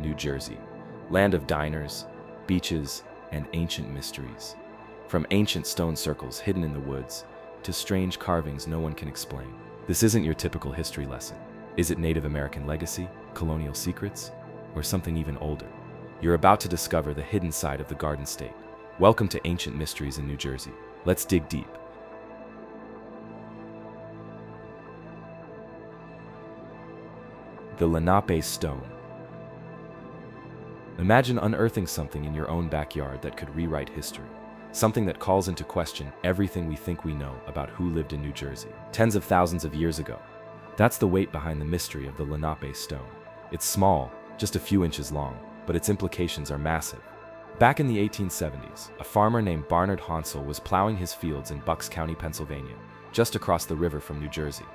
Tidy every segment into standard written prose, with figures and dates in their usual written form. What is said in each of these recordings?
New Jersey, land of diners, beaches, and ancient mysteries. From ancient stone circles hidden in the woods to strange carvings no one can explain. This isn't your typical history lesson. Is it Native American legacy, colonial secrets, or something even older? You're about to discover the hidden side of the Garden State. Welcome to Ancient Mysteries in New Jersey. Let's dig deep. The Lenape Stone. Imagine unearthing something in your own backyard that could rewrite history. Something that calls into question everything we think we know about who lived in New Jersey tens of thousands of years ago. That's the weight behind the mystery of the Lenape Stone. It's small, just a few inches long, but its implications are massive. Back in the 1870s, a farmer named Barnard Hansel was plowing his fields in Bucks County, Pennsylvania, just across the river from New Jersey.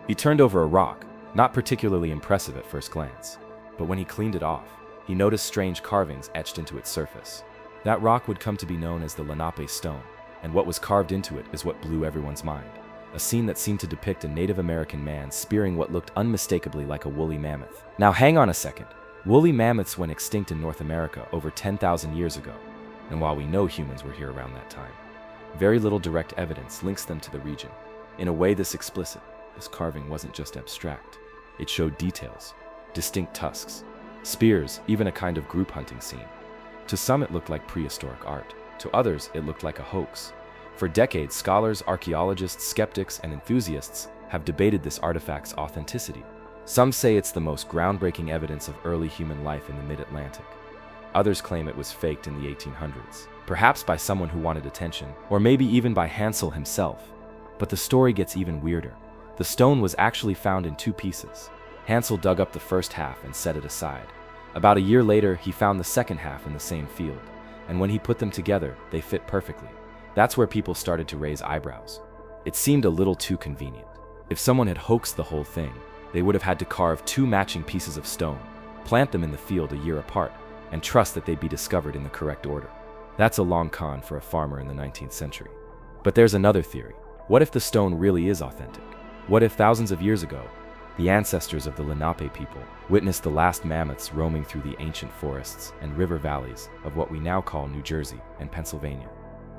He turned over a rock, not particularly impressive at first glance, but when he cleaned it off, he noticed strange carvings etched into its surface. That rock would come to be known as the Lenape Stone, and what was carved into it is what blew everyone's mind. A scene that seemed to depict a Native American man spearing what looked unmistakably like a woolly mammoth. Now hang on a second. Woolly mammoths went extinct in North America over 10,000 years ago, and while we know humans were here around that time, very little direct evidence links them to the region. In a way this explicit, this carving wasn't just abstract. It showed details, distinct tusks, spears, even a kind of group hunting scene. To some it looked like prehistoric art. To others it looked like a hoax. For decades, scholars, archaeologists, skeptics, and enthusiasts have debated this artifact's authenticity. Some say it's the most groundbreaking evidence of early human life in the mid-Atlantic. Others claim it was faked in the 1800s, perhaps by someone who wanted attention, or maybe even by Hansel himself. But the story gets even weirder. The stone was actually found in two pieces. Hansel dug up the first half and set it aside. About a year later, he found the second half in the same field, and when he put them together, they fit perfectly. That's where people started to raise eyebrows. It seemed a little too convenient. If someone had hoaxed the whole thing, they would have had to carve two matching pieces of stone, plant them in the field a year apart, and trust that they'd be discovered in the correct order. That's a long con for a farmer in the 19th century. But there's another theory. What if the stone really is authentic? What if thousands of years ago, the ancestors of the Lenape people witnessed the last mammoths roaming through the ancient forests and river valleys of what we now call New Jersey and Pennsylvania?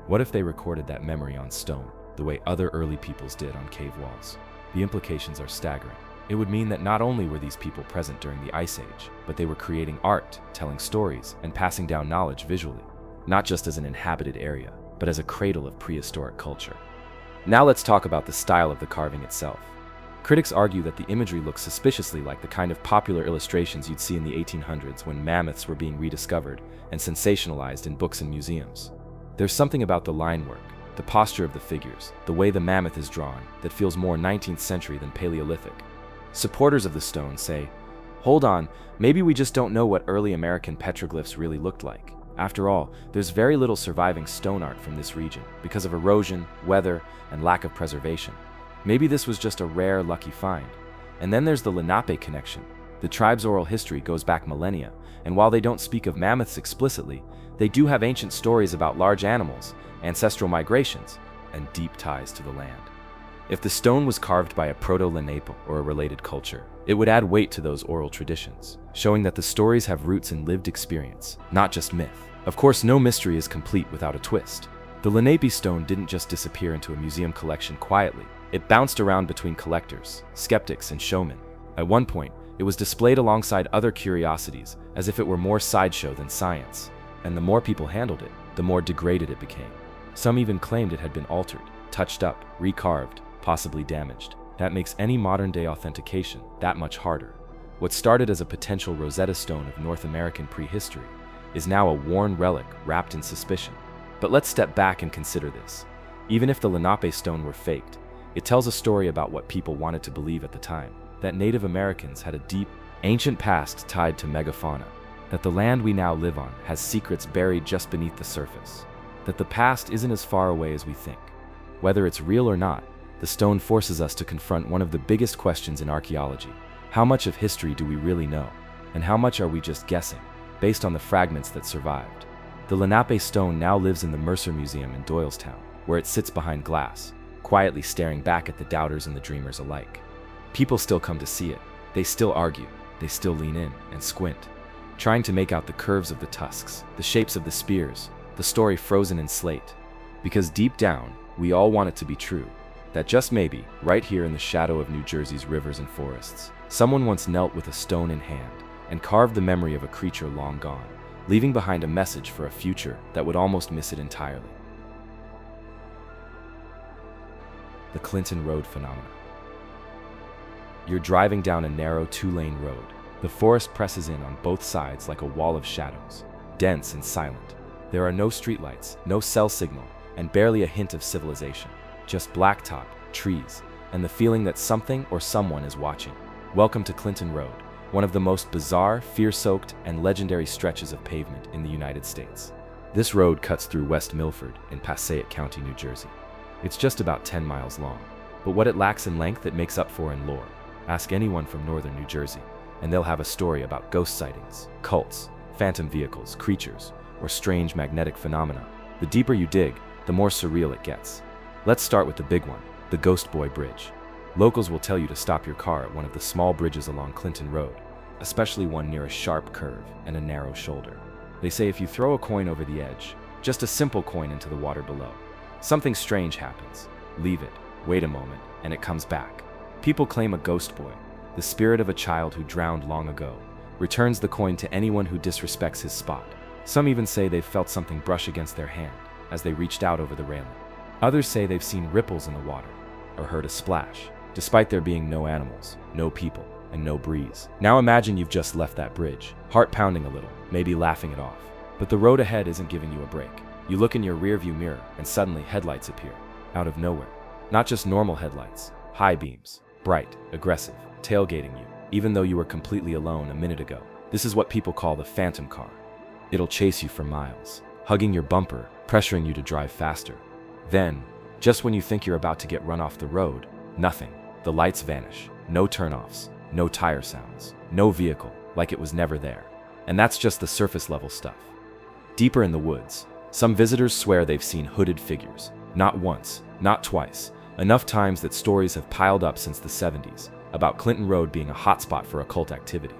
What if they recorded that memory on stone, the way other early peoples did on cave walls? The implications are staggering. It would mean that not only were these people present during the Ice Age, but they were creating art, telling stories, and passing down knowledge visually, not just as an inhabited area, but as a cradle of prehistoric culture. Now let's talk about the style of the carving itself. Critics argue that the imagery looks suspiciously like the kind of popular illustrations you'd see in the 1800s when mammoths were being rediscovered and sensationalized in books and museums. There's something about the line work, the posture of the figures, the way the mammoth is drawn, that feels more 19th century than Paleolithic. Supporters of the stone say, hold on, maybe we just don't know what early American petroglyphs really looked like. After all, there's very little surviving stone art from this region because of erosion, weather, and lack of preservation. Maybe this was just a rare, lucky find. And then there's the Lenape connection. The tribe's oral history goes back millennia, and while they don't speak of mammoths explicitly, they do have ancient stories about large animals, ancestral migrations, and deep ties to the land. If the stone was carved by a proto-Lenape or a related culture, it would add weight to those oral traditions, showing that the stories have roots in lived experience, not just myth. Of course, no mystery is complete without a twist. The Lenape Stone didn't just disappear into a museum collection quietly. It bounced around between collectors, skeptics, and showmen. At one point, it was displayed alongside other curiosities, as if it were more sideshow than science. And the more people handled it, the more degraded it became. Some even claimed it had been altered, touched up, recarved, possibly damaged. That makes any modern-day authentication that much harder. What started as a potential Rosetta Stone of North American prehistory is now a worn relic wrapped in suspicion. But let's step back and consider this. Even if the Lenape Stone were faked, it tells a story about what people wanted to believe at the time, that Native Americans had a deep, ancient past tied to megafauna, that the land we now live on has secrets buried just beneath the surface, that the past isn't as far away as we think. Whether it's real or not, the stone forces us to confront one of the biggest questions in archaeology. How much of history do we really know? And how much are we just guessing, based on the fragments that survived? The Lenape Stone now lives in the Mercer Museum in Doylestown, where it sits behind glass, quietly staring back at the doubters and the dreamers alike. People still come to see it. They still argue. They still lean in and squint. trying to make out the curves of the tusks, the shapes of the spears, the story frozen in slate. Because deep down, we all want it to be true, that just maybe, right here in the shadow of New Jersey's rivers and forests, someone once knelt with a stone in hand and carved the memory of a creature long gone, leaving behind a message for a future that would almost miss it entirely. The Clinton Road phenomenon. You're driving down a narrow two-lane road. The forest presses in on both sides like a wall of shadows, dense and silent. There are no streetlights, no cell signal, and barely a hint of civilization. Just blacktop, trees, and the feeling that something or someone is watching. Welcome to Clinton Road, one of the most bizarre, fear-soaked, and legendary stretches of pavement in the United States. This road cuts through West Milford in Passaic County, New Jersey. It's just about 10 miles long, but what it lacks in length it makes up for in lore. Ask anyone from northern New Jersey, and they'll have a story about ghost sightings, cults, phantom vehicles, creatures, or strange magnetic phenomena. The deeper you dig, the more surreal it gets. Let's start with the big one, the Ghost Boy Bridge. Locals will tell you to stop your car at one of the small bridges along Clinton Road, especially one near a sharp curve and a narrow shoulder. They say if you throw a coin over the edge, just a simple coin into the water below, something strange happens. Leave it, wait a moment, and it comes back. People claim a ghost boy, the spirit of a child who drowned long ago, returns the coin to anyone who disrespects his spot. Some even say they've felt something brush against their hand as they reached out over the railing. Others say they've seen ripples in the water or heard a splash, despite there being no animals, no people, and no breeze. Now imagine you've just left that bridge, heart pounding a little, maybe laughing it off. But the road ahead isn't giving you a break. You look in your rearview mirror and suddenly headlights appear, out of nowhere. Not just normal headlights, high beams, bright, aggressive, tailgating you, even though you were completely alone a minute ago. This is what people call the phantom car. It'll chase you for miles, hugging your bumper, pressuring you to drive faster. Then, just when you think you're about to get run off the road, nothing. The lights vanish, no turnoffs, no tire sounds, no vehicle, like it was never there. And that's just the surface level stuff. Deeper in the woods, some visitors swear they've seen hooded figures. Not once, not twice, enough times that stories have piled up since the 70s about Clinton Road being a hotspot for occult activity.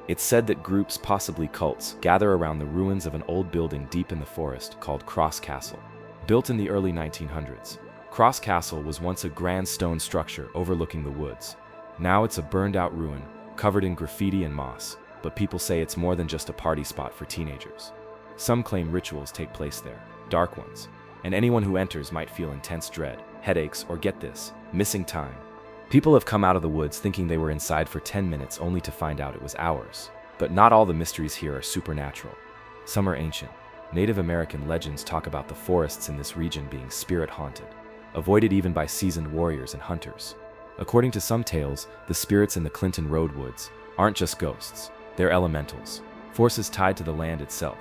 It's said that groups, possibly cults, gather around the ruins of an old building deep in the forest called Cross Castle. Built in the early 1900s, Cross Castle was once a grand stone structure overlooking the woods. Now it's a burned-out ruin, covered in graffiti and moss, but people say it's more than just a party spot for teenagers. Some claim rituals take place there, dark ones, and anyone who enters might feel intense dread, headaches, or get this, missing time. People have come out of the woods thinking they were inside for 10 minutes only to find out it was hours. But not all the mysteries here are supernatural. Some are ancient. Native American legends talk about the forests in this region being spirit-haunted, avoided even by seasoned warriors and hunters. According to some tales, the spirits in the Clinton Road woods aren't just ghosts, they're elementals, forces tied to the land itself.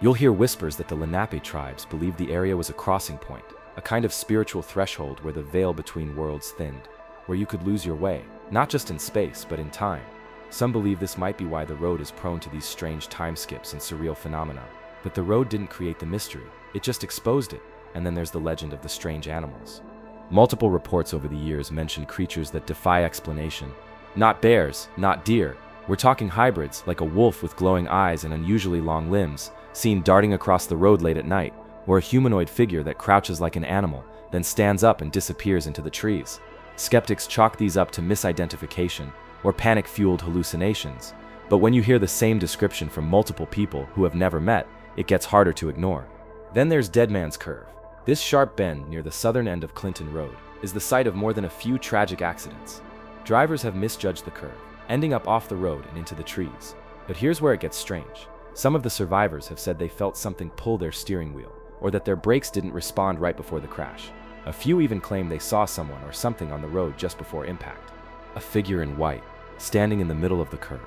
You'll hear whispers that the Lenape tribes believed the area was a crossing point, a kind of spiritual threshold where the veil between worlds thinned, where you could lose your way, not just in space, but in time. Some believe this might be why the road is prone to these strange time skips and surreal phenomena. But the road didn't create the mystery, it just exposed it. And then there's the legend of the strange animals. Multiple reports over the years mention creatures that defy explanation. Not bears, not deer. We're talking hybrids, like a wolf with glowing eyes and unusually long limbs, seen darting across the road late at night, or a humanoid figure that crouches like an animal, then stands up and disappears into the trees. Skeptics chalk these up to misidentification or panic-fueled hallucinations, but when you hear the same description from multiple people who have never met, it gets harder to ignore. Then there's Dead Man's Curve. This sharp bend near the southern end of Clinton Road is the site of more than a few tragic accidents. Drivers have misjudged the curve, ending up off the road and into the trees. But here's where it gets strange. Some of the survivors have said they felt something pull their steering wheel, or that their brakes didn't respond right before the crash. A few even claim they saw someone or something on the road just before impact. A figure in white, standing in the middle of the curve,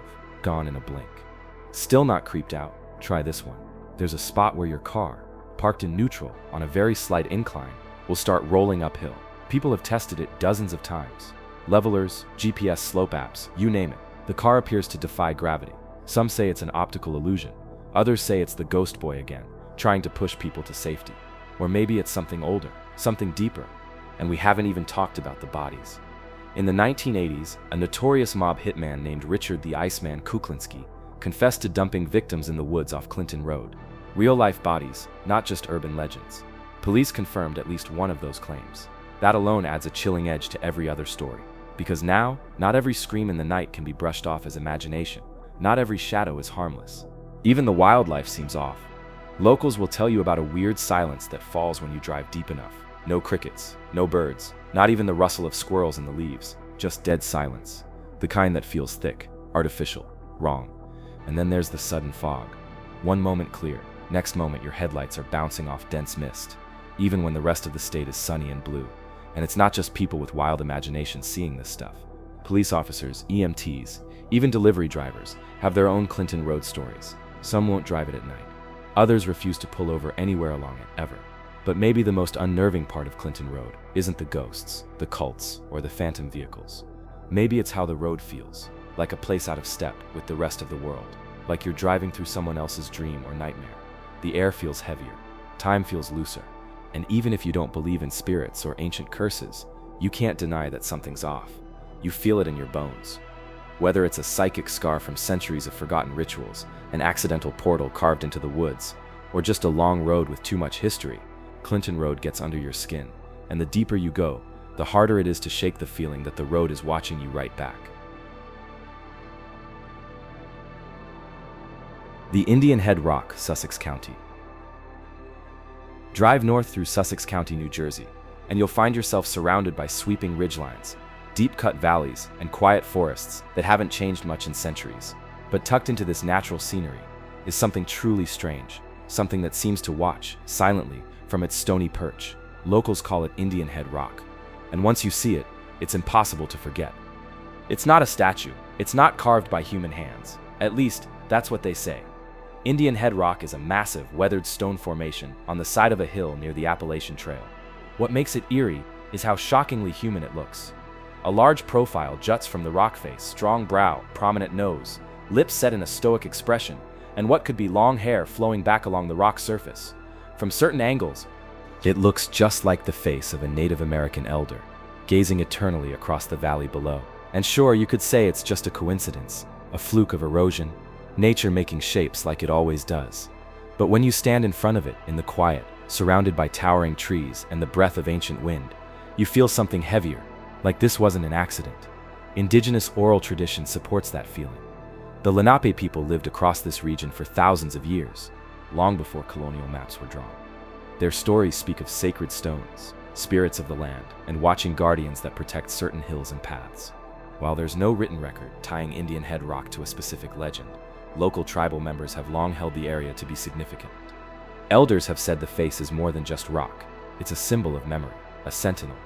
gone in a blink. Still not creeped out? Try this one. There's a spot where your car, parked in neutral on a very slight incline, will start rolling uphill. People have tested it dozens of times. Levelers, GPS slope apps, you name it. The car appears to defy gravity. Some say it's an optical illusion. Others say it's the ghost boy again, trying to push people to safety. Or maybe it's something older, something deeper. And we haven't even talked about the bodies. In the 1980s, a notorious mob hitman named Richard the Iceman Kuklinski confessed to dumping victims in the woods off Clinton Road. Real-life bodies, not just urban legends. Police confirmed at least one of those claims. That alone adds a chilling edge to every other story. Because now, not every scream in the night can be brushed off as imagination. Not every shadow is harmless. Even the wildlife seems off. Locals will tell you about a weird silence that falls when you drive deep enough. No crickets, no birds, not even the rustle of squirrels in the leaves. Just dead silence. The kind that feels thick, artificial, wrong. And then there's the sudden fog. One moment clear, next moment your headlights are bouncing off dense mist, even when the rest of the state is sunny and blue. And it's not just people with wild imaginations seeing this stuff. Police officers, EMTs, even delivery drivers have their own Clinton Road stories. Some won't drive it at night. Others refuse to pull over anywhere along it, ever. But maybe the most unnerving part of Clinton Road isn't the ghosts, the cults, or the phantom vehicles. Maybe it's how the road feels, like a place out of step with the rest of the world, like you're driving through someone else's dream or nightmare. The air feels heavier, time feels looser, and even if you don't believe in spirits or ancient curses, you can't deny that something's off. You feel it in your bones. Whether it's a psychic scar from centuries of forgotten rituals, an accidental portal carved into the woods, or just a long road with too much history, Clinton Road gets under your skin, and the deeper you go, the harder it is to shake the feeling that the road is watching you right back. The Indian Head Rock, Sussex County. Drive north through Sussex County, New Jersey, and you'll find yourself surrounded by sweeping ridgelines, deep-cut valleys, and quiet forests that haven't changed much in centuries. But tucked into this natural scenery is something truly strange, something that seems to watch, silently, from its stony perch. Locals call it Indian Head Rock, and once you see it, it's impossible to forget. It's not a statue, it's not carved by human hands. At least, that's what they say. Indian Head Rock is a massive, weathered stone formation on the side of a hill near the Appalachian Trail. What makes it eerie is how shockingly human it looks. A large profile juts from the rock face, strong brow, prominent nose, lips set in a stoic expression, and what could be long hair flowing back along the rock surface. From certain angles, it looks just like the face of a Native American elder, gazing eternally across the valley below. And sure, you could say it's just a coincidence, a fluke of erosion, nature making shapes like it always does. But when you stand in front of it, in the quiet, surrounded by towering trees and the breath of ancient wind, you feel something heavier, like this wasn't an accident. Indigenous oral tradition supports that feeling. The Lenape people lived across this region for thousands of years, long before colonial maps were drawn. Their stories speak of sacred stones, spirits of the land, and watching guardians that protect certain hills and paths. While there's no written record tying Indian Head Rock to a specific legend, local tribal members have long held the area to be significant. Elders have said the face is more than just rock. It's a symbol of memory, a sentinel.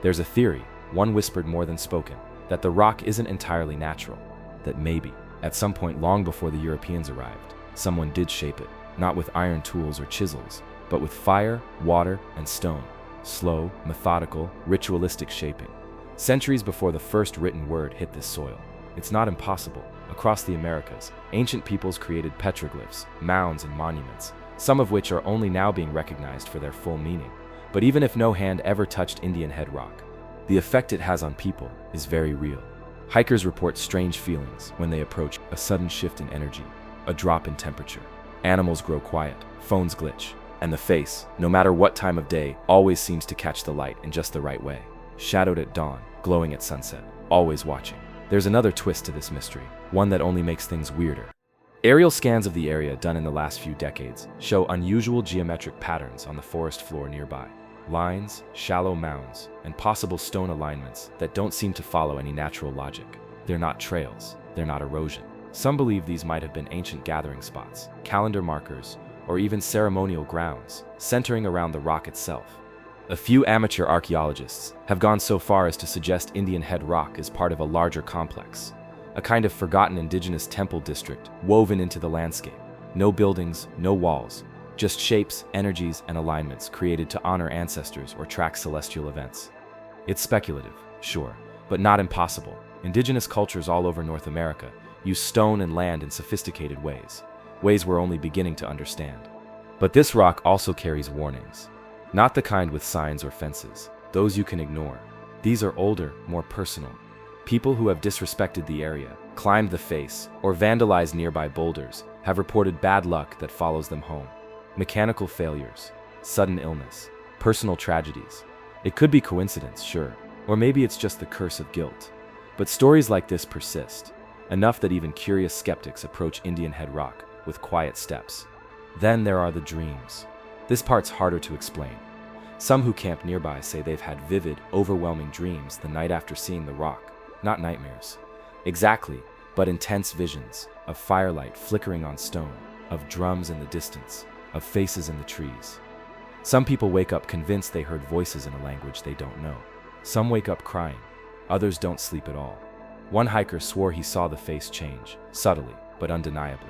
There's a theory, one whispered more than spoken, that the rock isn't entirely natural, that maybe, at some point long before the Europeans arrived, someone did shape it, not with iron tools or chisels, but with fire, water, and stone. Slow, methodical, ritualistic shaping. Centuries before the first written word hit this soil. It's not impossible. Across the Americas, ancient peoples created petroglyphs, mounds, and monuments, some of which are only now being recognized for their full meaning. But even if no hand ever touched Indian Head Rock, the effect it has on people is very real. Hikers report strange feelings when they approach: a sudden shift in energy, a drop in temperature. Animals grow quiet, phones glitch, and the face, no matter what time of day, always seems to catch the light in just the right way. Shadowed at dawn, glowing at sunset, always watching. There's another twist to this mystery, one that only makes things weirder. Aerial scans of the area done in the last few decades show unusual geometric patterns on the forest floor nearby. Lines, shallow mounds, and possible stone alignments that don't seem to follow any natural logic. They're not trails, they're not erosion. Some believe these might have been ancient gathering spots, calendar markers, or even ceremonial grounds, centering around the rock itself. A few amateur archaeologists have gone so far as to suggest Indian Head Rock is part of a larger complex, a kind of forgotten indigenous temple district woven into the landscape. No buildings, no walls, just shapes, energies, and alignments created to honor ancestors or track celestial events. It's speculative, sure, but not impossible. Indigenous cultures all over North America use stone and land in sophisticated ways we're only beginning to understand. But this rock also carries warnings. Not the kind with signs or fences, those you can ignore. These are older, more personal. People who have disrespected the area, climbed the face, or vandalized nearby boulders have reported bad luck that follows them home. Mechanical failures, sudden illness, personal tragedies. It could be coincidence, sure, or maybe it's just the curse of guilt. But stories like this persist, enough that even curious skeptics approach Indian Head Rock with quiet steps. Then there are the dreams. This part's harder to explain. Some who camp nearby say they've had vivid, overwhelming dreams the night after seeing the rock. Not nightmares. Exactly, but intense visions of firelight flickering on stone, of drums in the distance, of faces in the trees. Some people wake up convinced they heard voices in a language they don't know. Some wake up crying. Others don't sleep at all. One hiker swore he saw the face change, subtly, but undeniably.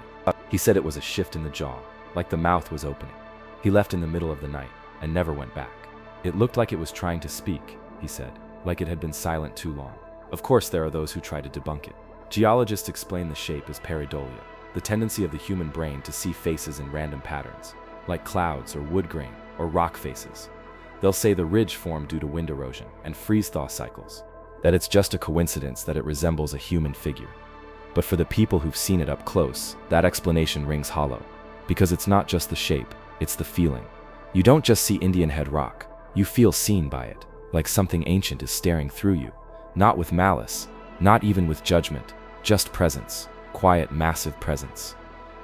He said it was a shift in the jaw, like the mouth was opening. He left in the middle of the night and never went back. It looked like it was trying to speak, he said, like it had been silent too long. Of course, there are those who try to debunk it. Geologists explain the shape as pareidolia, the tendency of the human brain to see faces in random patterns, like clouds or wood grain or rock faces. They'll say the ridge formed due to wind erosion and freeze-thaw cycles, that it's just a coincidence that it resembles a human figure. But for the people who've seen it up close, that explanation rings hollow, because it's not just the shape, it's the feeling. You don't just see Indian Head Rock, you feel seen by it, like something ancient is staring through you, not with malice, not even with judgment, just presence, quiet, massive presence.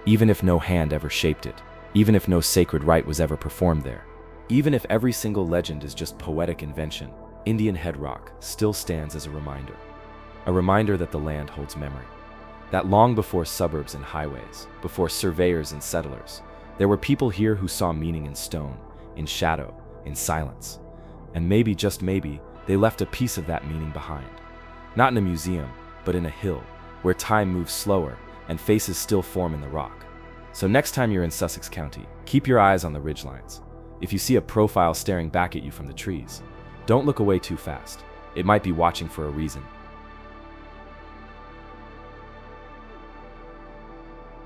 Even if no hand ever shaped it, even if no sacred rite was ever performed there, even if every single legend is just poetic invention, Indian Head Rock still stands as a reminder that the land holds memory. That long before suburbs and highways, before surveyors and settlers, there were people here who saw meaning in stone, in shadow, in silence. And maybe, just maybe, they left a piece of that meaning behind. Not in a museum, but in a hill, where time moves slower and faces still form in the rock. So next time you're in Sussex County, keep your eyes on the ridgelines. If you see a profile staring back at you from the trees, don't look away too fast. It might be watching for a reason.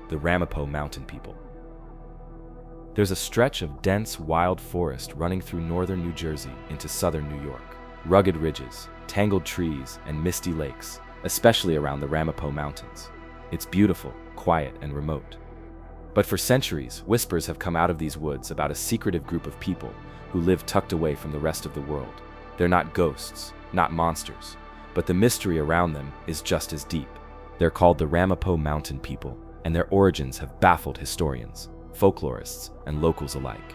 The Ramapo Mountain People. There's a stretch of dense, wild forest running through northern New Jersey into southern New York. Rugged ridges, tangled trees, and misty lakes, especially around the Ramapo Mountains. It's beautiful, quiet, and remote. But for centuries, whispers have come out of these woods about a secretive group of people who live tucked away from the rest of the world. They're not ghosts, not monsters, but the mystery around them is just as deep. They're called the Ramapo Mountain People, and their origins have baffled historians, folklorists, and locals alike.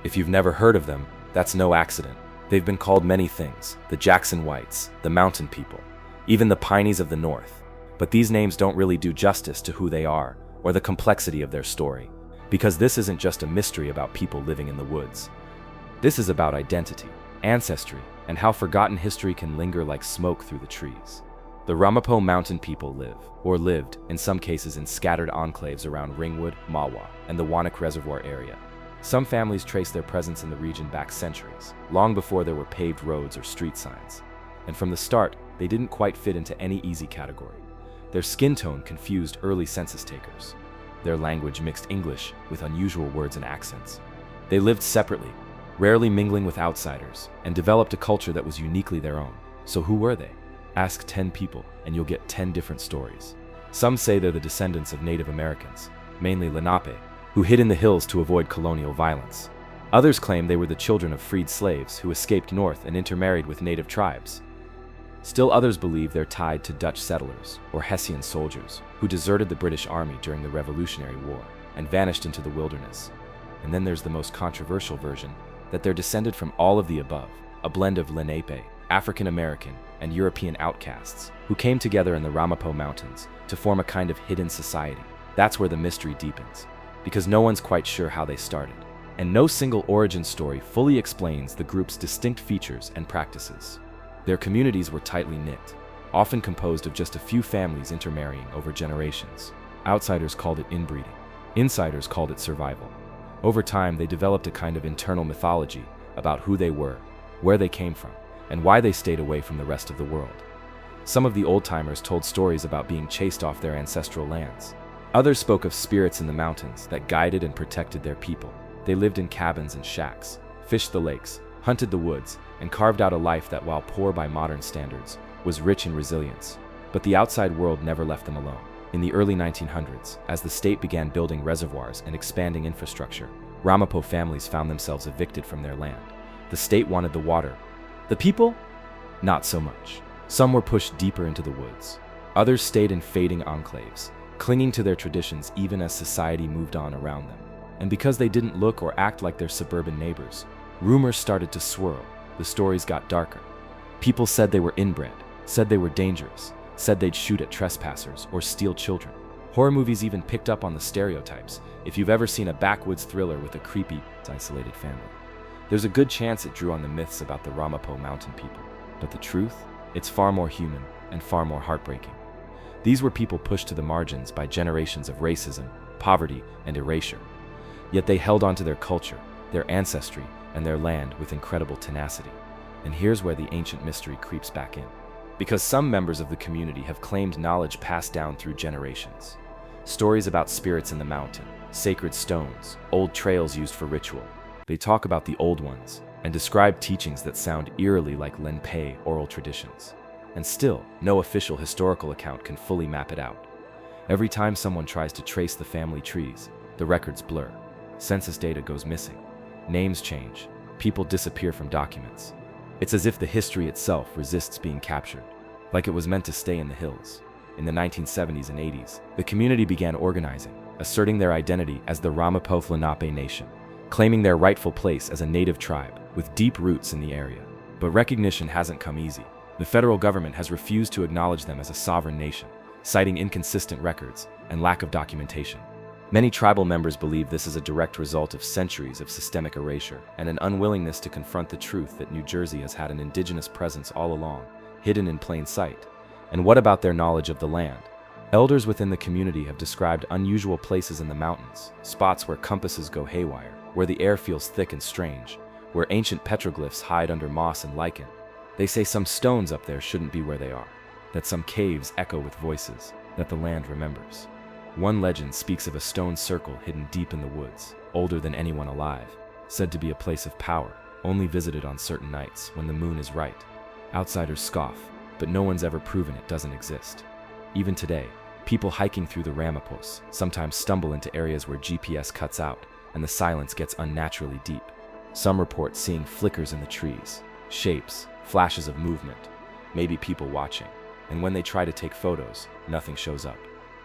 If you've never heard of them, that's no accident. They've been called many things: the Jackson Whites, the Mountain People, even the Pineys of the North. But these names don't really do justice to who they are or the complexity of their story, because this isn't just a mystery about people living in the woods. This is about identity, ancestry, and how forgotten history can linger like smoke through the trees. The Ramapo Mountain People live, or lived, in some cases in scattered enclaves around Ringwood, Mahwah, and the Wannock Reservoir area. Some families trace their presence in the region back centuries, long before there were paved roads or street signs. And from the start, they didn't quite fit into any easy category. Their skin tone confused early census takers. Their language mixed English with unusual words and accents. They lived separately, rarely mingling with outsiders, and developed a culture that was uniquely their own. So who were they? Ask 10 people, and you'll get 10 different stories. Some say they're the descendants of Native Americans, mainly Lenape, who hid in the hills to avoid colonial violence. Others claim they were the children of freed slaves who escaped north and intermarried with native tribes. Still others believe they're tied to Dutch settlers or Hessian soldiers who deserted the British Army during the Revolutionary War and vanished into the wilderness. And then there's the most controversial version, that they're descended from all of the above, a blend of Lenape, African American, and European outcasts who came together in the Ramapo Mountains to form a kind of hidden society. That's where the mystery deepens, because no one's quite sure how they started, and no single origin story fully explains the group's distinct features and practices. Their communities were tightly knit, often composed of just a few families intermarrying over generations. Outsiders called it inbreeding. Insiders called it survival. Over time, they developed a kind of internal mythology about who they were, where they came from, and why they stayed away from the rest of the world. Some of the old-timers told stories about being chased off their ancestral lands. Others spoke of spirits in the mountains that guided and protected their people. They lived in cabins and shacks, fished the lakes, hunted the woods, and carved out a life that, while poor by modern standards, was rich in resilience, but the outside world never left them alone. In the early 1900s, as the state began building reservoirs and expanding infrastructure, Ramapo families found themselves evicted from their land. The state wanted the water. The people? Not so much. Some were pushed deeper into the woods. Others stayed in fading enclaves, clinging to their traditions even as society moved on around them. And because they didn't look or act like their suburban neighbors, rumors started to swirl. The stories got darker. People said they were inbred, said they were dangerous, said they'd shoot at trespassers or steal children. Horror movies even picked up on the stereotypes. If you've ever seen a backwoods thriller with a creepy, isolated family, there's a good chance it drew on the myths about the Ramapo mountain people. But the truth? It's far more human and far more heartbreaking. These were people pushed to the margins by generations of racism, poverty, and erasure. Yet they held on to their culture, their ancestry, and their land with incredible tenacity. And here's where the ancient mystery creeps back in. Because some members of the community have claimed knowledge passed down through generations. Stories about spirits in the mountain, sacred stones, old trails used for ritual. They talk about the old ones and describe teachings that sound eerily like Lenape oral traditions. And still, no official historical account can fully map it out. Every time someone tries to trace the family trees, the records blur. Census data goes missing. Names change. People disappear from documents. It's as if the history itself resists being captured, like it was meant to stay in the hills. In the 1970s and 80s, the community began organizing, asserting their identity as the Ramapo Lenape Nation, claiming their rightful place as a native tribe with deep roots in the area. But recognition hasn't come easy. The federal government has refused to acknowledge them as a sovereign nation, citing inconsistent records and lack of documentation. Many tribal members believe this is a direct result of centuries of systemic erasure and an unwillingness to confront the truth that New Jersey has had an indigenous presence all along, hidden in plain sight. And what about their knowledge of the land? Elders within the community have described unusual places in the mountains, spots where compasses go haywire, where the air feels thick and strange, where ancient petroglyphs hide under moss and lichen. They say some stones up there shouldn't be where they are, that some caves echo with voices, that the land remembers. One legend speaks of a stone circle hidden deep in the woods, older than anyone alive, said to be a place of power, only visited on certain nights when the moon is right. Outsiders scoff, but no one's ever proven it doesn't exist. Even today, people hiking through the Ramapos sometimes stumble into areas where GPS cuts out and the silence gets unnaturally deep. Some report seeing flickers in the trees, shapes, flashes of movement, maybe people watching, and when they try to take photos, nothing shows up.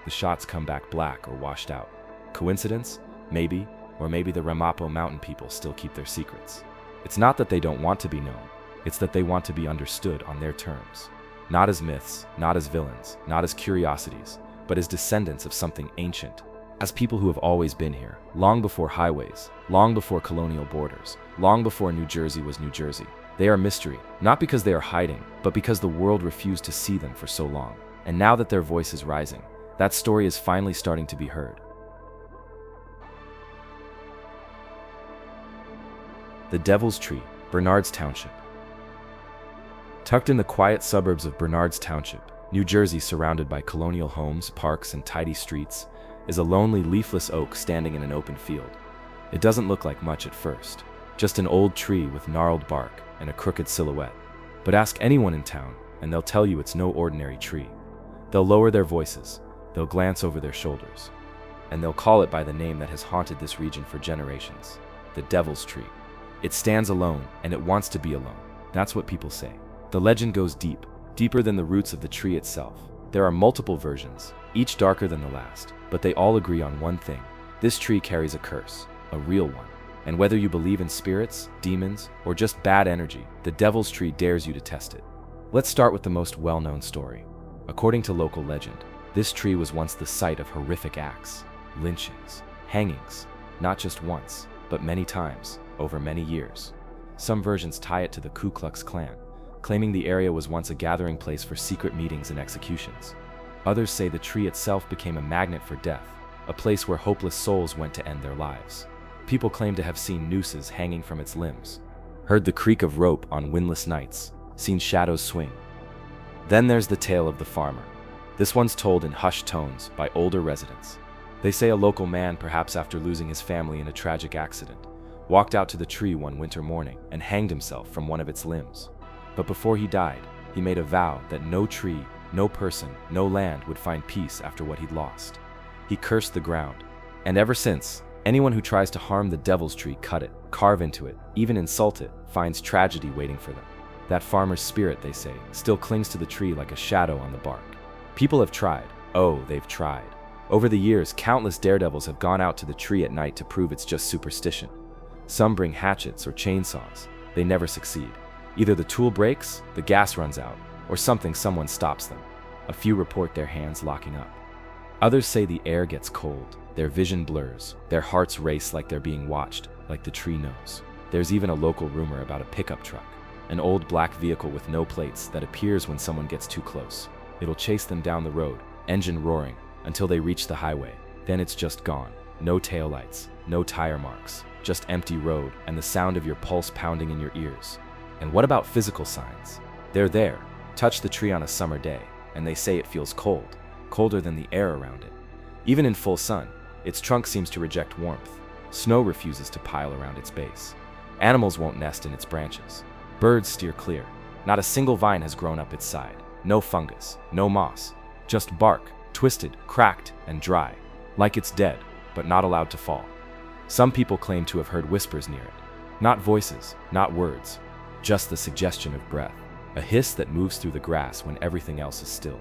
The shots come back black or washed out. Coincidence? Maybe, or maybe the Ramapo mountain people still keep their secrets. It's not that they don't want to be known, it's that they want to be understood on their terms. Not as myths, not as villains, not as curiosities, but as descendants of something ancient. As people who have always been here, long before highways, long before colonial borders, long before New Jersey was New Jersey. They are mystery, not because they are hiding, but because the world refused to see them for so long. And now that their voice is rising, that story is finally starting to be heard. The Devil's Tree, Bernard's Township. Tucked in the quiet suburbs of Bernard's Township, New Jersey, surrounded by colonial homes, parks, and tidy streets, is a lonely, leafless oak standing in an open field. It doesn't look like much at first, just an old tree with gnarled bark and a crooked silhouette. But ask anyone in town, and they'll tell you it's no ordinary tree. They'll lower their voices, they'll glance over their shoulders, and they'll call it by the name that has haunted this region for generations, the Devil's Tree. It stands alone, and it wants to be alone. That's what people say. The legend goes deep, deeper than the roots of the tree itself. There are multiple versions, each darker than the last, but they all agree on one thing. This tree carries a curse, a real one. And whether you believe in spirits, demons, or just bad energy, the Devil's Tree dares you to test it. Let's start with the most well-known story. According to local legend, this tree was once the site of horrific acts, lynchings, hangings, not just once, but many times, over many years. Some versions tie it to the Ku Klux Klan, claiming the area was once a gathering place for secret meetings and executions. Others say the tree itself became a magnet for death, a place where hopeless souls went to end their lives. People claim to have seen nooses hanging from its limbs, heard the creak of rope on windless nights, seen shadows swing. Then there's the tale of the farmer. This one's told in hushed tones by older residents. They say a local man, perhaps after losing his family in a tragic accident, walked out to the tree one winter morning and hanged himself from one of its limbs. But before he died, he made a vow that no tree, no person, no land would find peace after what he'd lost. He cursed the ground. And ever since, anyone who tries to harm the devil's tree, cut it, carve into it, even insult it, finds tragedy waiting for them. That farmer's spirit, they say, still clings to the tree like a shadow on the bark. People have tried. Oh, they've tried. Over the years, countless daredevils have gone out to the tree at night to prove it's just superstition. Some bring hatchets or chainsaws. They never succeed. Either the tool breaks, the gas runs out, or someone stops them. A few report their hands locking up. Others say the air gets cold, their vision blurs, their hearts race like they're being watched, like the tree knows. There's even a local rumor about a pickup truck, an old black vehicle with no plates that appears when someone gets too close. It'll chase them down the road, engine roaring, until they reach the highway. Then it's just gone. No taillights, no tire marks, just empty road and the sound of your pulse pounding in your ears. And what about physical signs? They're there. Touch the tree on a summer day, and they say it feels cold, colder than the air around it. Even in full sun, its trunk seems to reject warmth. Snow refuses to pile around its base. Animals won't nest in its branches. Birds steer clear. Not a single vine has grown up its side. No fungus, no moss. Just bark, twisted, cracked, and dry. Like it's dead, but not allowed to fall. Some people claim to have heard whispers near it. Not voices, not words. Just the suggestion of breath. A hiss that moves through the grass when everything else is still.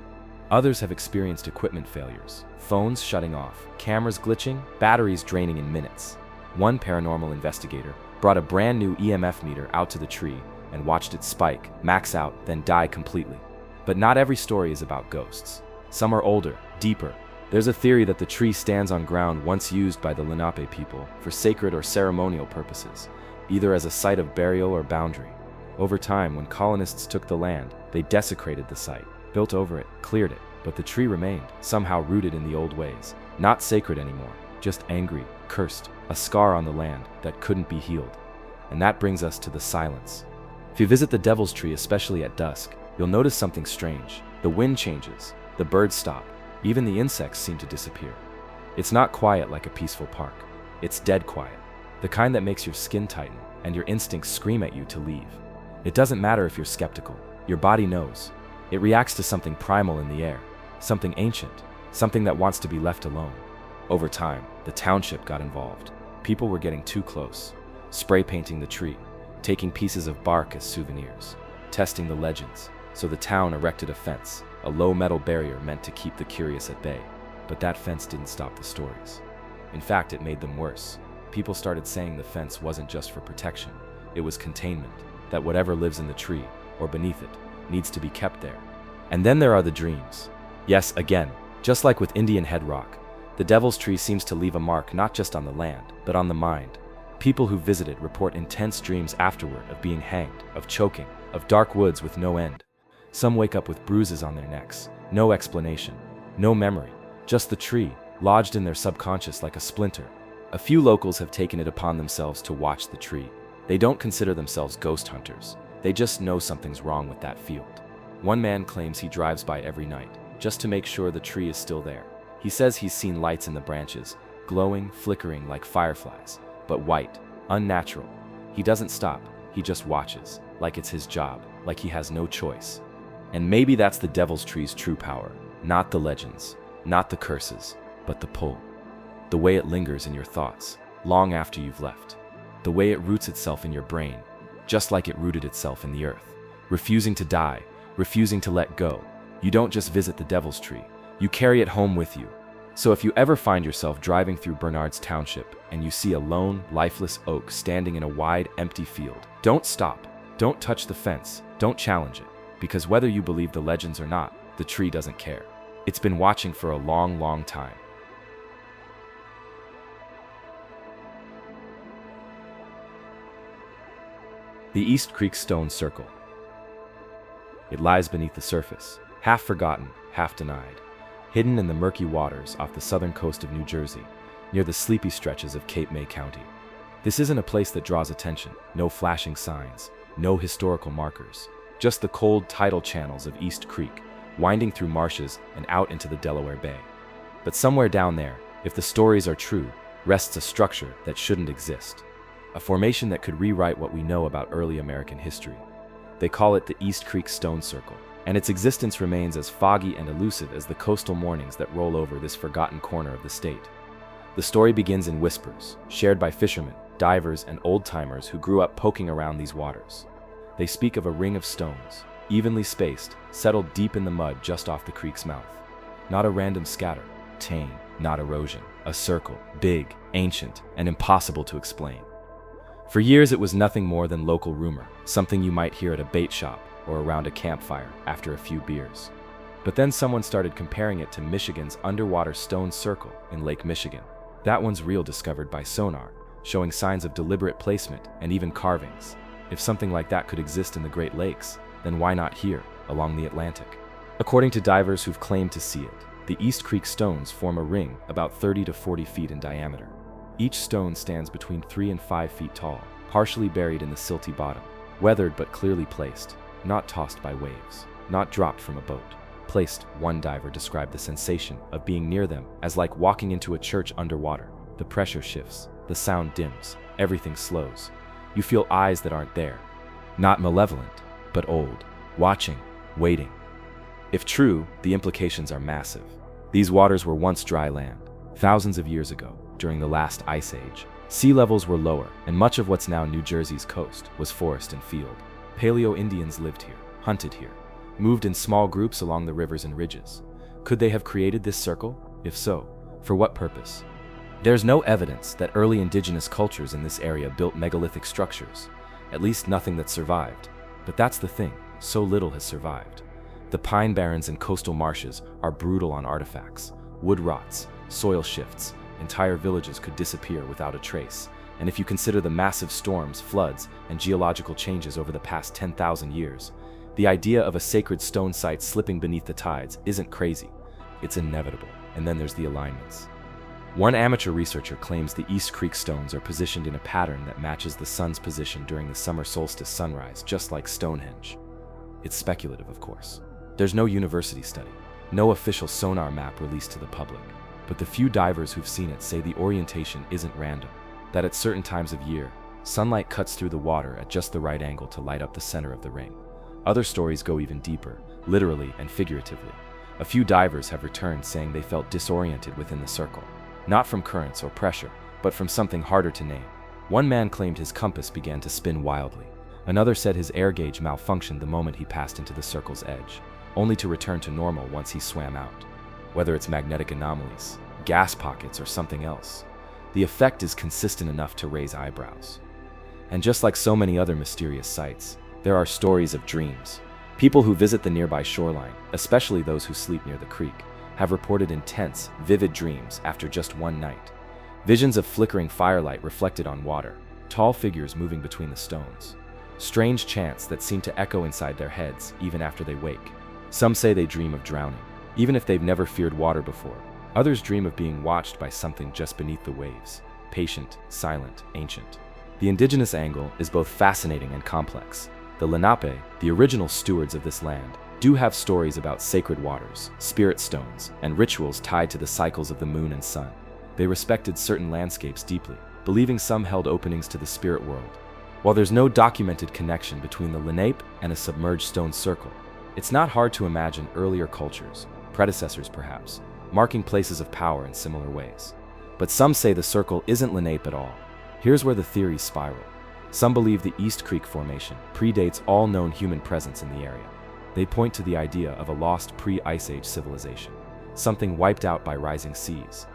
Others have experienced equipment failures, phones shutting off, cameras glitching, batteries draining in minutes. One paranormal investigator brought a brand new EMF meter out to the tree and watched it spike, max out, then die completely. But not every story is about ghosts. Some are older, deeper. There's a theory that the tree stands on ground once used by the Lenape people for sacred or ceremonial purposes, either as a site of burial or boundary. Over time, when colonists took the land, they desecrated the site, built over it, cleared it, but the tree remained, somehow rooted in the old ways. Not sacred anymore, just angry, cursed, a scar on the land that couldn't be healed. And that brings us to the silence. If you visit the Devil's Tree, especially at dusk, you'll notice something strange. The wind changes, the birds stop, even the insects seem to disappear. It's not quiet like a peaceful park. It's dead quiet, the kind that makes your skin tighten and your instincts scream at you to leave. It doesn't matter if you're skeptical. Your body knows. It reacts to something primal in the air, something ancient, something that wants to be left alone. Over time, the township got involved. People were getting too close, spray painting the tree, taking pieces of bark as souvenirs, testing the legends. So the town erected a fence, a low metal barrier meant to keep the curious at bay. But that fence didn't stop the stories. In fact, it made them worse. People started saying the fence wasn't just for protection, it was containment, that whatever lives in the tree, or beneath it, needs to be kept there. And then there are the dreams. Yes, again, just like with Indian Head Rock, the Devil's Tree seems to leave a mark not just on the land, but on the mind. People who visit it report intense dreams afterward of being hanged, of choking, of dark woods with no end. Some wake up with bruises on their necks, no explanation, no memory, just the tree, lodged in their subconscious like a splinter. A few locals have taken it upon themselves to watch the tree. They don't consider themselves ghost hunters. They just know something's wrong with that field. One man claims he drives by every night, just to make sure the tree is still there. He says he's seen lights in the branches, glowing, flickering like fireflies, but white, unnatural. He doesn't stop, he just watches, like it's his job, like he has no choice. And maybe that's the Devil's Tree's true power. Not the legends, not the curses, but the pull. The way it lingers in your thoughts, long after you've left. The way it roots itself in your brain, just like it rooted itself in the earth. Refusing to die, refusing to let go. You don't just visit the Devil's Tree, you carry it home with you. So if you ever find yourself driving through Bernard's Township and you see a lone, lifeless oak standing in a wide, empty field, don't stop, don't touch the fence, don't challenge it. Because whether you believe the legends or not, the tree doesn't care. It's been watching for a long, long time. The East Creek Stone Circle. It lies beneath the surface, half forgotten, half denied, hidden in the murky waters off the southern coast of New Jersey, near the sleepy stretches of Cape May County. This isn't a place that draws attention, no flashing signs, no historical markers, just the cold tidal channels of East Creek, winding through marshes and out into the Delaware Bay. But somewhere down there, if the stories are true, rests a structure that shouldn't exist. A formation that could rewrite what we know about early American history. They call it the East Creek Stone Circle, and its existence remains as foggy and elusive as the coastal mornings that roll over this forgotten corner of the state. The story begins in whispers, shared by fishermen, divers, and old-timers who grew up poking around these waters. They speak of a ring of stones, evenly spaced, settled deep in the mud just off the creek's mouth. Not a random scatter, tame, not erosion, a circle, big, ancient, and impossible to explain. For years it was nothing more than local rumor, something you might hear at a bait shop or around a campfire after a few beers. But then someone started comparing it to Michigan's underwater stone circle in Lake Michigan. That one's real, discovered by sonar, showing signs of deliberate placement and even carvings. If something like that could exist in the Great Lakes, then why not here, along the Atlantic? According to divers who've claimed to see it, the East Creek stones form a ring about 30 to 40 feet in diameter. Each stone stands between 3 and 5 feet tall, partially buried in the silty bottom, weathered but clearly placed, not tossed by waves, not dropped from a boat. Placed, one diver described the sensation of being near them as like walking into a church underwater. The pressure shifts, the sound dims, everything slows. You feel eyes that aren't there. Not malevolent, but old, watching, waiting. If true, the implications are massive. These waters were once dry land. Thousands of years ago, during the last ice age, sea levels were lower, and much of what's now New Jersey's coast was forest and field. Paleo-Indians lived here, hunted here, moved in small groups along the rivers and ridges. Could they have created this circle? If so, for what purpose? There's no evidence that early indigenous cultures in this area built megalithic structures, at least nothing that survived. But that's the thing, so little has survived. The pine barrens and coastal marshes are brutal on artifacts. Wood rots, soil shifts, entire villages could disappear without a trace. And if you consider the massive storms, floods, and geological changes over the past 10,000 years, the idea of a sacred stone site slipping beneath the tides isn't crazy. It's inevitable. And then there's the alignments. One amateur researcher claims the East Creek stones are positioned in a pattern that matches the sun's position during the summer solstice sunrise, just like Stonehenge. It's speculative, of course. There's no university study, no official sonar map released to the public, but the few divers who've seen it say the orientation isn't random, that at certain times of year, sunlight cuts through the water at just the right angle to light up the center of the ring. Other stories go even deeper, literally and figuratively. A few divers have returned saying they felt disoriented within the circle. Not from currents or pressure, but from something harder to name. One man claimed his compass began to spin wildly. Another said his air gauge malfunctioned the moment he passed into the circle's edge, only to return to normal once he swam out. Whether it's magnetic anomalies, gas pockets, or something else, the effect is consistent enough to raise eyebrows. And just like so many other mysterious sites, there are stories of dreams. People who visit the nearby shoreline, especially those who sleep near the creek, have reported intense, vivid dreams after just one night. Visions of flickering firelight reflected on water, tall figures moving between the stones. Strange chants that seem to echo inside their heads even after they wake. Some say they dream of drowning, even if they've never feared water before. Others dream of being watched by something just beneath the waves, patient, silent, ancient. The indigenous angle is both fascinating and complex. The Lenape, the original stewards of this land, do have stories about sacred waters, spirit stones, and rituals tied to the cycles of the moon and sun. They respected certain landscapes deeply, believing some held openings to the spirit world. While there's no documented connection between the Lenape and a submerged stone circle, it's not hard to imagine earlier cultures, predecessors perhaps, marking places of power in similar ways. But some say the circle isn't Lenape at all. Here's where the theories spiral. Some believe the East Creek Formation predates all known human presence in the area. They point to the idea of a lost pre-Ice Age civilization, something wiped out by rising seas,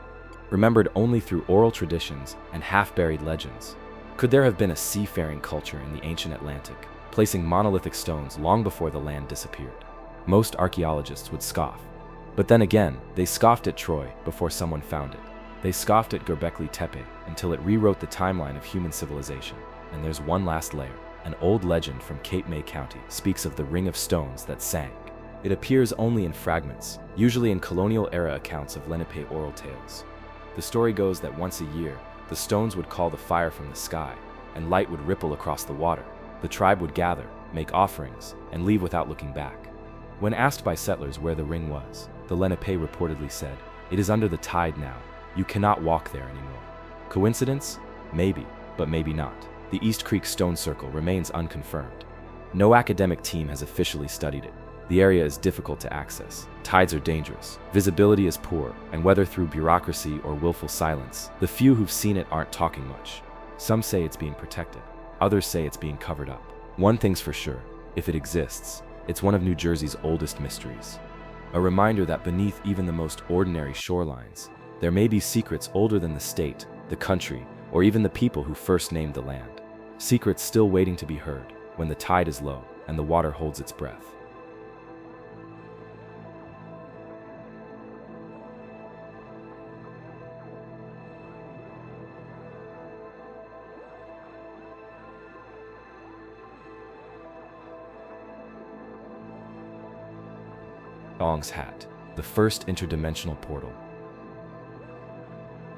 remembered only through oral traditions and half-buried legends. Could there have been a seafaring culture in the ancient Atlantic, placing monolithic stones long before the land disappeared? Most archaeologists would scoff. But then again, they scoffed at Troy before someone found it. They scoffed at Göbekli Tepe until it rewrote the timeline of human civilization. And there's one last layer. An old legend from Cape May County speaks of the ring of stones that sank. It appears only in fragments, usually in colonial-era accounts of Lenape oral tales. The story goes that once a year, the stones would call the fire from the sky, and light would ripple across the water. The tribe would gather, make offerings, and leave without looking back. When asked by settlers where the ring was, the Lenape reportedly said, "It is under the tide now. You cannot walk there anymore." Coincidence? Maybe, but maybe not. The East Creek Stone Circle remains unconfirmed. no academic team has officially studied it. The area is difficult to access, tides are dangerous, visibility is poor, and whether through bureaucracy or willful silence, the few who've seen it aren't talking much. Some say it's being protected, others say it's being covered up. One thing's for sure, if it exists, it's one of New Jersey's oldest mysteries. A reminder that beneath even the most ordinary shorelines, there may be secrets older than the state, the country, or even the people who first named the land. Secrets still waiting to be heard when the tide is low and the water holds its breath. Ong's Hat, the first interdimensional portal.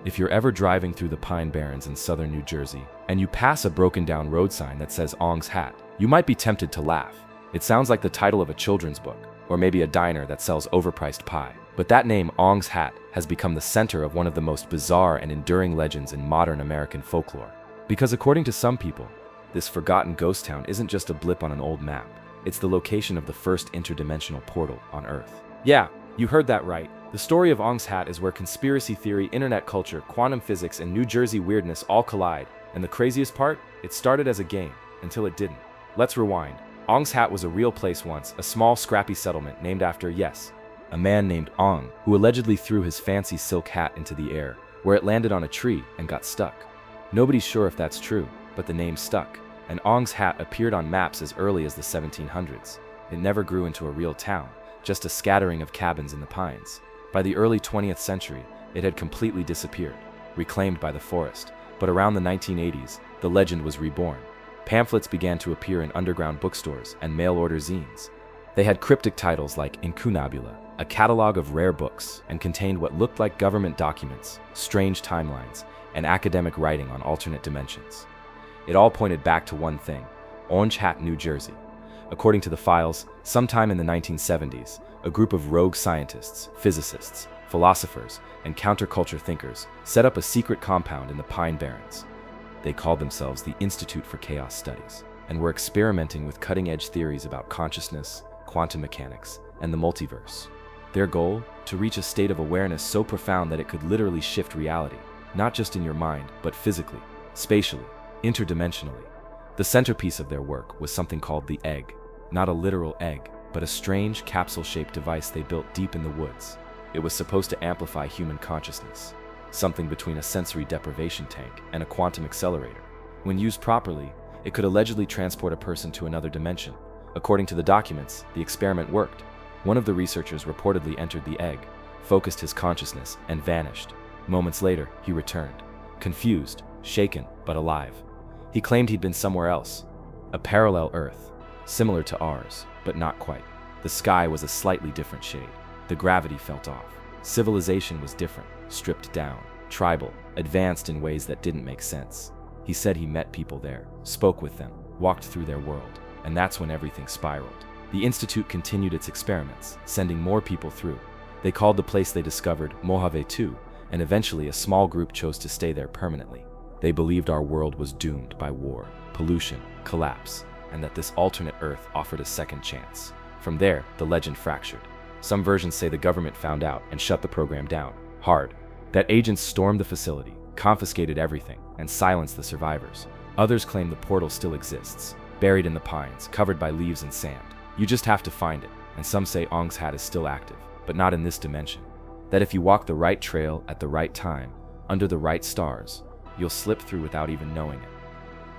If you're ever driving through the Pine Barrens in southern New Jersey, and you pass a broken down road sign that says Ong's Hat, you might be tempted to laugh. It sounds like the title of a children's book, or maybe a diner that sells overpriced pie. But that name, Ong's Hat, has become the center of one of the most bizarre and enduring legends in modern American folklore. Because according to some people, this forgotten ghost town isn't just a blip on an old map. It's the location of the first interdimensional portal on Earth. Yeah, you heard that right. The story of Ong's Hat is where conspiracy theory, internet culture, quantum physics, and New Jersey weirdness all collide. And the craziest part? It started as a game, until it didn't. Let's rewind. Ong's Hat was a real place once, a small, scrappy settlement named after, yes, a man named Ong, who allegedly threw his fancy silk hat into the air, where it landed on a tree and got stuck. Nobody's sure if that's true, but the name stuck, and Ong's Hat appeared on maps as early as the 1700s. It never grew into a real town, just a scattering of cabins in the pines. By the early 20th century, it had completely disappeared, reclaimed by the forest. But around the 1980s, the legend was reborn. Pamphlets began to appear in underground bookstores and mail-order zines. They had cryptic titles like Incunabula, a catalog of rare books, and contained what looked like government documents, strange timelines, and academic writing on alternate dimensions. It all pointed back to one thing: Ong's Hat, New Jersey. According to the files, sometime in the 1970s, a group of rogue scientists, physicists, philosophers, and counterculture thinkers set up a secret compound in the Pine Barrens. They called themselves the Institute for Chaos Studies, and were experimenting with cutting-edge theories about consciousness, quantum mechanics, and the multiverse. Their goal? To reach a state of awareness so profound that it could literally shift reality, not just in your mind, but physically, spatially, interdimensionally. The centerpiece of their work was something called the egg. Not a literal egg, but a strange capsule-shaped device they built deep in the woods. It was supposed to amplify human consciousness, something between a sensory deprivation tank and a quantum accelerator. When used properly, it could allegedly transport a person to another dimension. According to the documents, the experiment worked. One of the researchers reportedly entered the egg, focused his consciousness, and vanished. Moments later, he returned, confused, shaken, but alive. He claimed he'd been somewhere else, a parallel Earth, similar to ours, but not quite. The sky was a slightly different shade. The gravity felt off. Civilization was different, stripped down, tribal, advanced in ways that didn't make sense. He said he met people there, spoke with them, walked through their world, and that's when everything spiraled. The Institute continued its experiments, sending more people through. They called the place they discovered Mojave 2, and eventually a small group chose to stay there permanently. They believed our world was doomed by war, pollution, collapse, and that this alternate Earth offered a second chance. From there, the legend fractured. Some versions say the government found out and shut the program down, hard. That agents stormed the facility, confiscated everything, and silenced the survivors. Others claim the portal still exists, buried in the pines, covered by leaves and sand. You just have to find it, and some say Ong's Hat is still active, but not in this dimension. That if you walk the right trail at the right time, under the right stars, you'll slip through without even knowing it.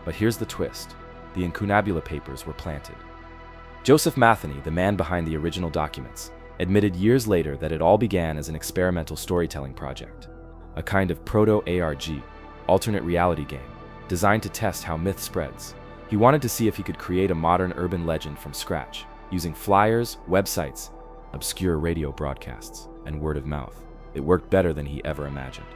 But here's the twist. The Incunabula papers were planted. Joseph Matheny, the man behind the original documents, admitted years later that it all began as an experimental storytelling project, a kind of proto-ARG, alternate reality game, designed to test how myth spreads. He wanted to see if he could create a modern urban legend from scratch, using flyers, websites, obscure radio broadcasts, and word of mouth. It worked better than he ever imagined.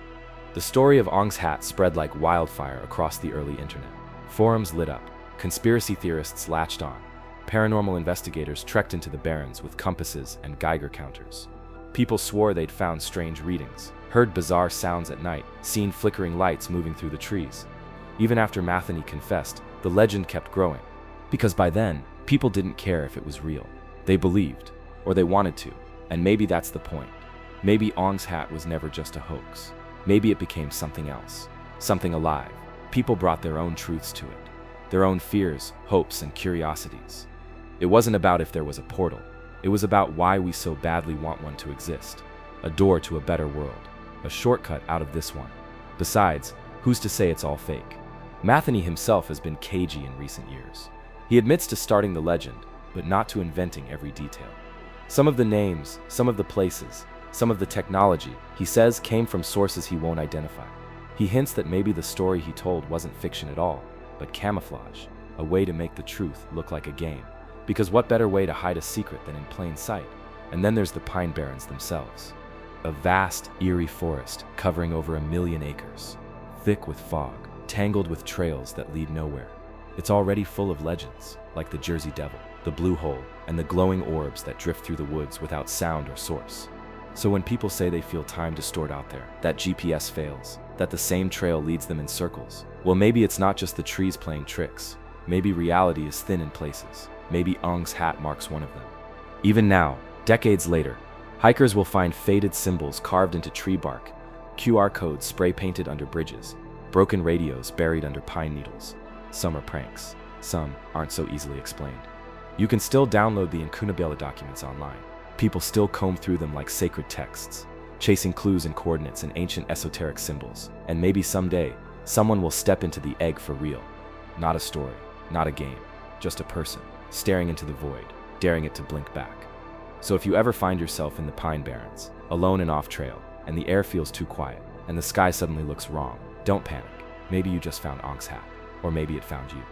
The story of Ong's Hat spread like wildfire across the early internet. Forums lit up, conspiracy theorists latched on, paranormal investigators trekked into the Barrens with compasses and Geiger counters. People swore they'd found strange readings, heard bizarre sounds at night, seen flickering lights moving through the trees. Even after Matheny confessed, the legend kept growing, because by then, People didn't care if it was real. They believed, or they wanted to, and maybe that's the point. Maybe Ong's hat was never just a hoax. Maybe it became something else, something alive. People brought their own truths to it, their own fears, hopes, and curiosities. It wasn't about if there was a portal. It was about why we so badly want one to exist. A door to a better world, a shortcut out of this one. Besides, who's to say it's all fake? Matheny himself has been cagey in recent years. He admits to starting the legend, but not to inventing every detail. Some of the names, some of the places, some of the technology, he says, came from sources he won't identify. He hints that maybe the story he told wasn't fiction at all, but camouflage, a way to make the truth look like a game. Because what better way to hide a secret than in plain sight? And then there's the Pine Barrens themselves. A vast, eerie forest covering over 1 million acres, thick with fog, tangled with trails that lead nowhere. It's already full of legends, like the Jersey Devil, the Blue Hole, and the glowing orbs that drift through the woods without sound or source. So when people say they feel time distorted out there, that GPS fails, that the same trail leads them in circles, well, maybe it's not just the trees playing tricks. Maybe reality is thin in places. Maybe Ong's hat marks one of them. Even now, decades later, hikers will find faded symbols carved into tree bark, QR codes spray-painted under bridges, broken radios buried under pine needles. Some are pranks. Some aren't so easily explained. You can still download the Incunabella documents online. People still comb through them like sacred texts, chasing clues and coordinates and ancient esoteric symbols. And maybe someday, someone will step into the egg for real. Not a story, not a game, just a person, staring into the void, daring it to blink back. So if you ever find yourself in the Pine Barrens, alone and off trail, and the air feels too quiet, and the sky suddenly looks wrong, don't panic. Maybe you just found Ong's hat, or maybe it found you.